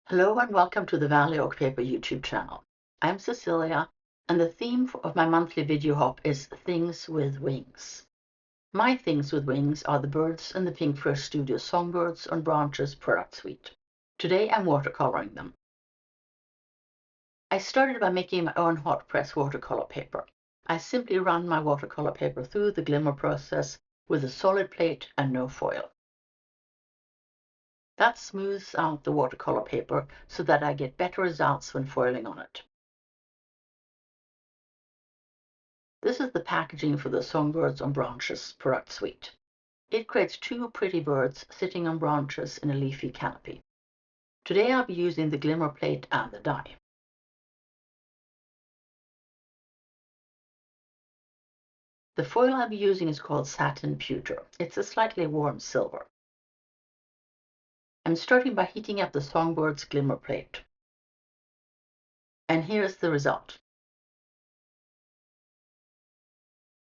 Hello and welcome to the Valley Oak Paper YouTube channel. I'm Cecilia and the theme of my monthly video hop is Things with Wings. My things with wings are the birds in the Pinkfresh Studio Songbirds on Branches product suite. Today I'm watercoloring them. I started by making my own hot press watercolor paper. I simply run my watercolor paper through the Glimmer process with a solid plate and no foil. That smooths out the watercolor paper so that I get better results when foiling on it. This is the packaging for the Songbirds on Branches product suite. It creates two pretty birds sitting on branches in a leafy canopy. Today I'll be using the Glimmer plate and the die. The foil I'll be using is called Satin Pewter. It's a slightly warm silver. I'm starting by heating up the Songbirds Glimmer plate. And here's the result.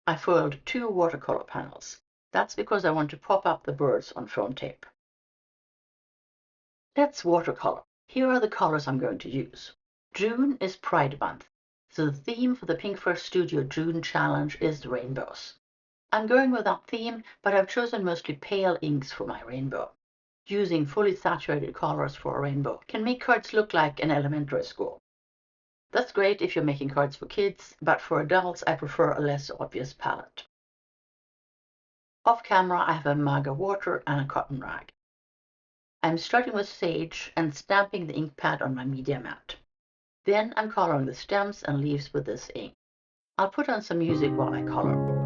I foiled two watercolor panels. That's because I want to pop up the birds on foam tape. Let's watercolor. Here are the colors I'm going to use. June is Pride Month, so the theme for the Pinkfresh Studio June Challenge is rainbows. I'm going with that theme, but I've chosen mostly pale inks for my rainbow. Using fully saturated colors for a rainbow can make cards look like an elementary school. That's great if you're making cards for kids, but for adults I prefer a less obvious palette. Off camera I have a mug of water and a cotton rag. I'm starting with sage and stamping the ink pad on my media mat. Then I'm coloring the stems and leaves with this ink. I'll put on some music while I color.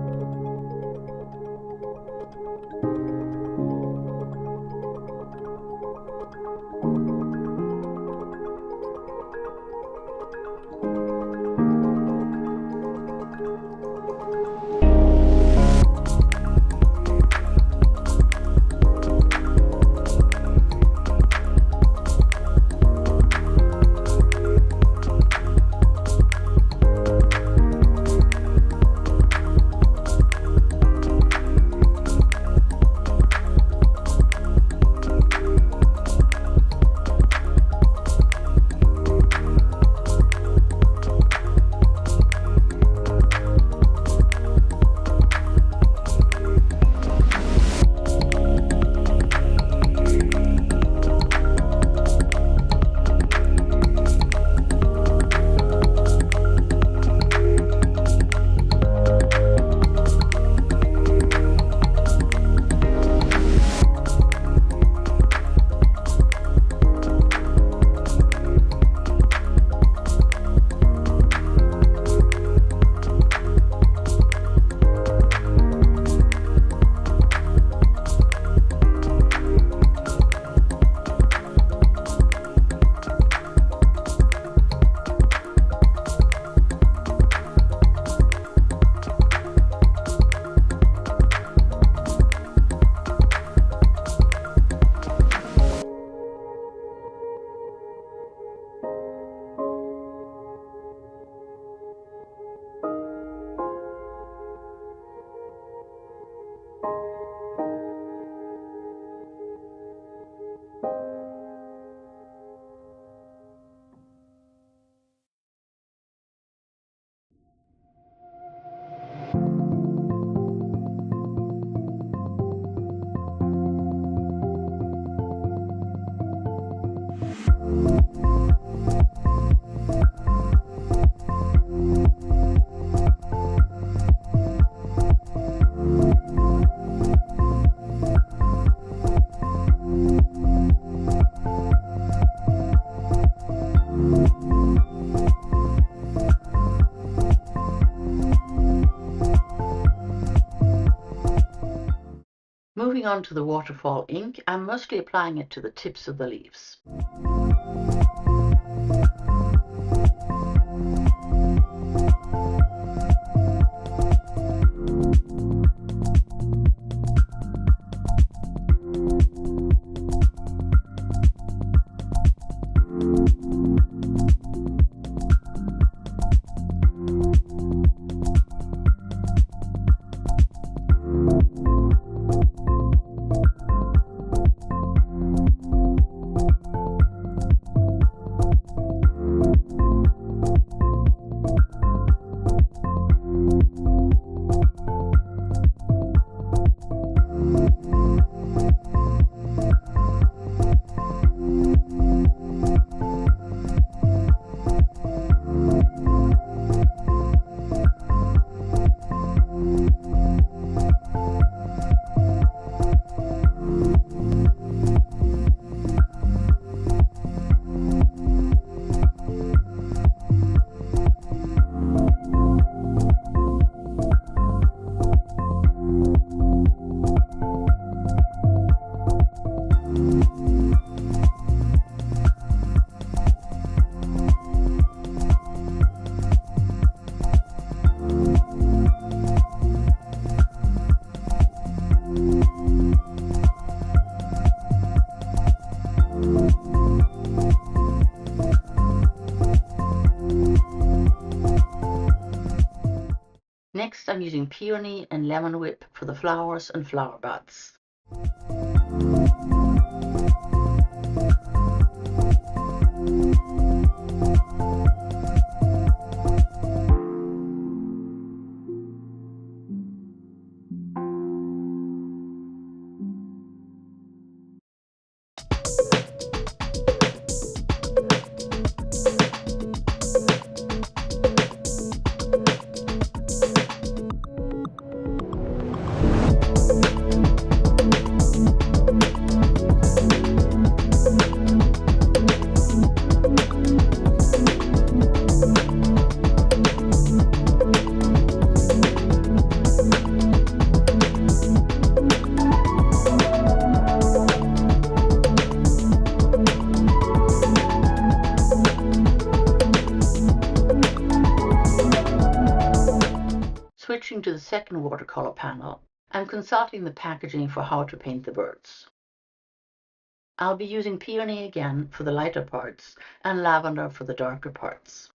Moving on to the waterfall ink, I'm mostly applying it to the tips of the leaves. Next, I'm using peony and lemon whip for the flowers and flower buds. Switching to the second watercolor panel, I'm consulting the packaging for how to paint the birds. I'll be using peony again for the lighter parts and lavender for the darker parts.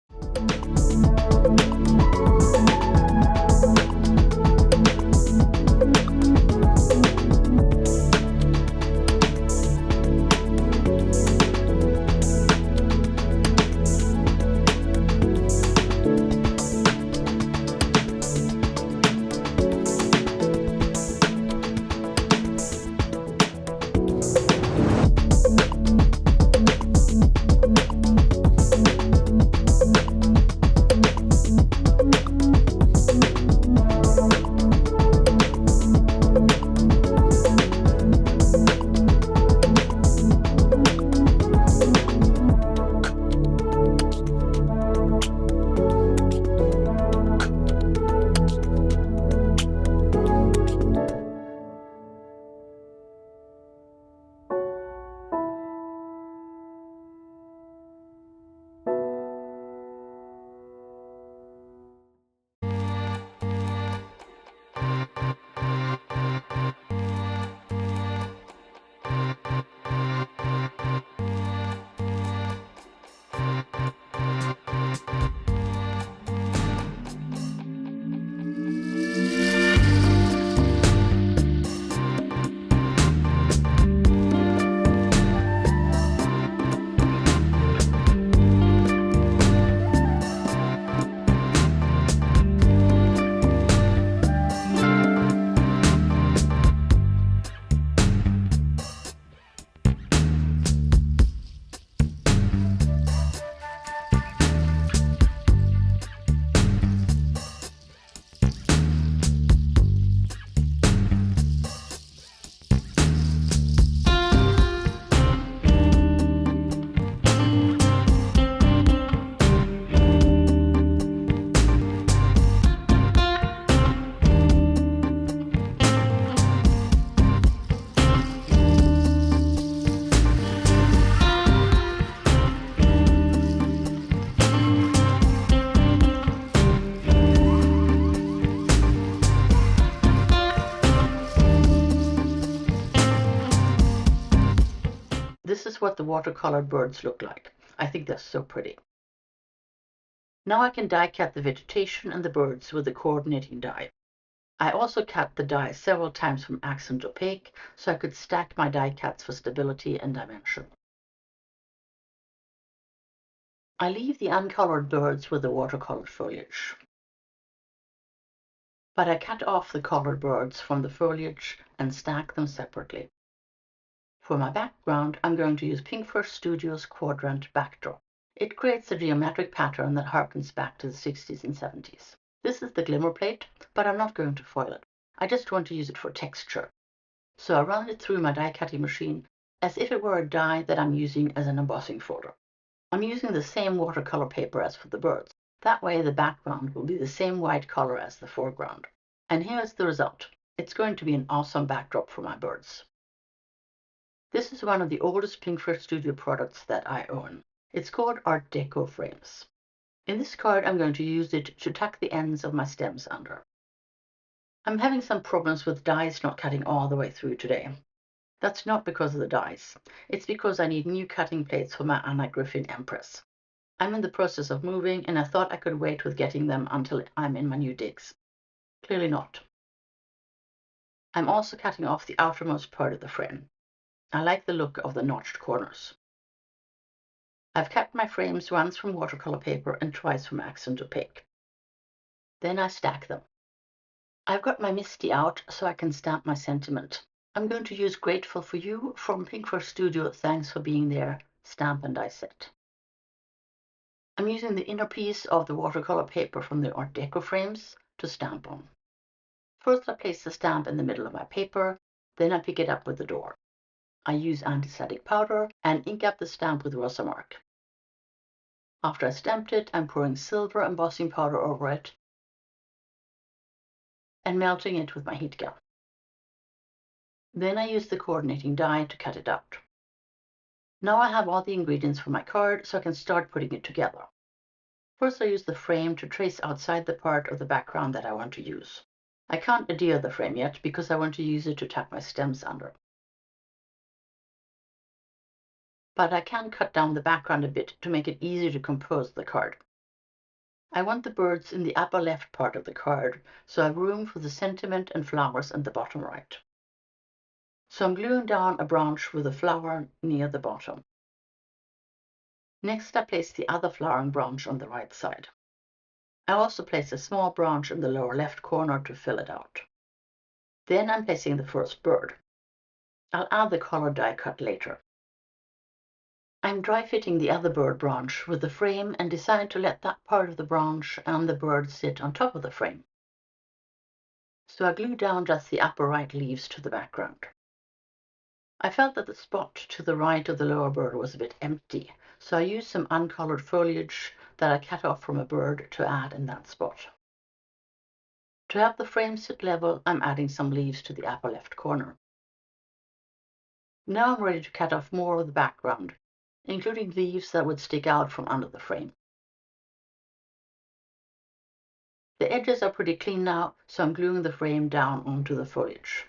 This is what the watercolor birds look like. I think they're so pretty. Now I can die cut the vegetation and the birds with the coordinating die. I also cut the die several times from accent to opaque so I could stack my die cuts for stability and dimension. I leave the uncolored birds with the watercolor foliage. But I cut off the colored birds from the foliage and stack them separately. For my background, I'm going to use Pinkfresh Studio's quadrant backdrop. It creates a geometric pattern that harkens back to the 60s and 70s. This is the Glimmer plate, but I'm not going to foil it. I just want to use it for texture. So I run it through my die cutting machine as if it were a die that I'm using as an embossing folder. I'm using the same watercolor paper as for the birds. That way the background will be the same white color as the foreground. And here's the result. It's going to be an awesome backdrop for my birds. This is one of the oldest Pinkfresh Studio products that I own. It's called Art Deco Frames. In this card, I'm going to use it to tuck the ends of my stems under. I'm having some problems with dies not cutting all the way through today. That's not because of the dies. It's because I need new cutting plates for my Anna Griffin Empress. I'm in the process of moving and I thought I could wait with getting them until I'm in my new digs. Clearly not. I'm also cutting off the outermost part of the frame. I like the look of the notched corners. I've cut my frames once from watercolor paper and twice from accent opaque. Then I stack them. I've got my MISTI out so I can stamp my sentiment. I'm going to use Grateful for You from Pinkfresh Studio Thanks for Being There stamp and die set. I'm using the inner piece of the watercolor paper from the Art Deco frames to stamp on. First I place the stamp in the middle of my paper, then I pick it up with the door. I use anti-static powder and ink up the stamp with Rosamark. After I stamped it, I'm pouring silver embossing powder over it and melting it with my heat gun. Then I use the coordinating die to cut it out. Now I have all the ingredients for my card, so I can start putting it together. First I use the frame to trace outside the part of the background that I want to use. I can't adhere the frame yet because I want to use it to tuck my stems under. But I can cut down the background a bit to make it easier to compose the card. I want the birds in the upper left part of the card, so I have room for the sentiment and flowers in the bottom right. So I'm gluing down a branch with a flower near the bottom. Next I place the other flowering branch on the right side. I also place a small branch in the lower left corner to fill it out. Then I'm placing the first bird. I'll add the color die cut later. I'm dry fitting the other bird branch with the frame and decide to let that part of the branch and the bird sit on top of the frame. So I glue down just the upper right leaves to the background. I felt that the spot to the right of the lower bird was a bit empty, so I used some uncolored foliage that I cut off from a bird to add in that spot. To have the frame sit level, I'm adding some leaves to the upper left corner. Now I'm ready to cut off more of the background, including leaves that would stick out from under the frame. The edges are pretty clean now, so I'm gluing the frame down onto the foliage.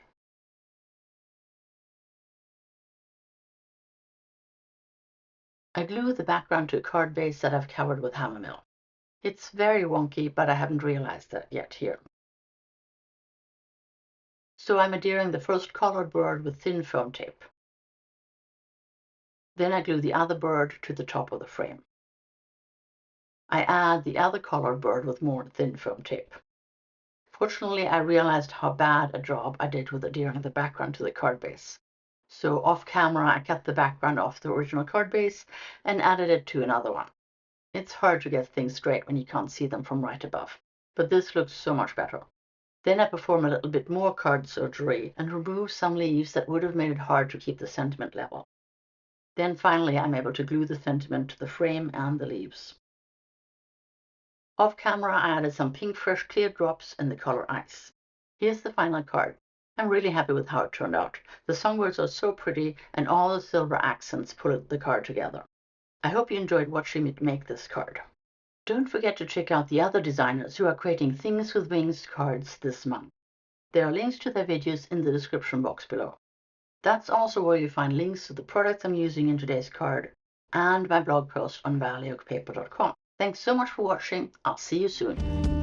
I glue the background to a card base that I've covered with hammer mill. It's very wonky, but I haven't realized that yet here. So I'm adhering the first colored bird with thin foam tape. Then I glue the other bird to the top of the frame. I add the other colored bird with more thin foam tape. Fortunately, I realized how bad a job I did with adhering the background to the card base. So off camera, I cut the background off the original card base and added it to another one. It's hard to get things straight when you can't see them from right above, but this looks so much better. Then I perform a little bit more card surgery and remove some leaves that would have made it hard to keep the sentiment level. Then finally I'm able to glue the sentiment to the frame and the leaves. Off camera I added some Pinkfresh clear drops in the color ice. Here's the final card. I'm really happy with how it turned out. The songbirds are so pretty and all the silver accents pull the card together. I hope you enjoyed watching me make this card. Don't forget to check out the other designers who are creating Things with Wings cards this month. There are links to their videos in the description box below. That's also where you find links to the products I'm using in today's card and my blog post on valleyOakpaper.com. Thanks so much for watching. I'll see you soon.